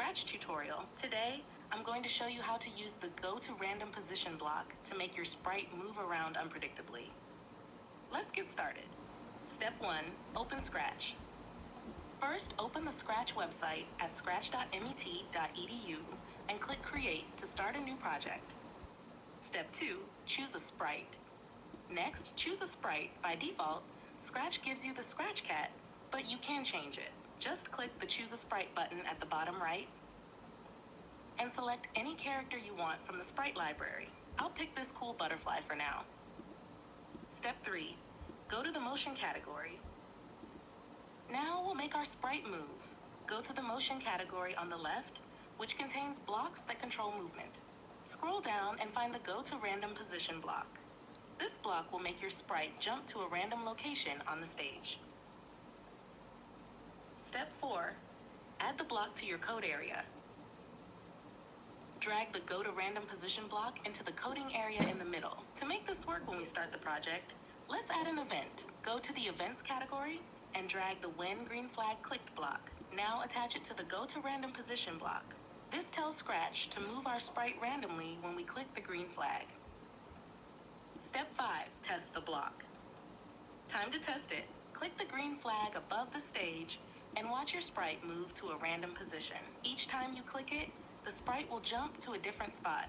Scratch tutorial. Today, I'm going to show you how to use the Go to Random Position block to make your sprite move around unpredictably. Let's get started. Step 1, open Scratch. First, open the Scratch website at scratch.met.edu and click Create to start a new project. Step 2, choose a sprite. Next, choose a sprite. By default, Scratch gives you the Scratch Cat, but you can change it. Just click the Choose a Sprite button at the bottom right and select any character you want from the sprite library. I'll pick this cool butterfly for now. Step 3, go to the Motion category. Now we'll make our sprite move. Go to the Motion category on the left, which contains blocks that control movement. Scroll down and find the Go to Random Position block. This block will make your sprite jump to a random location on the stage. Step 4, add the block to your code area. Drag the Go to Random Position block into the coding area in the middle. To make this work when we start the project, let's add an event. Go to the Events category and drag the When Green Flag Clicked block. Now attach it to the Go to Random Position block. This tells Scratch to move our sprite randomly when we click the green flag. Step 5, test the block. Time to test it. Click the green flag above the stage and watch your sprite move to a random position. Each time you click it, the sprite will jump to a different spot.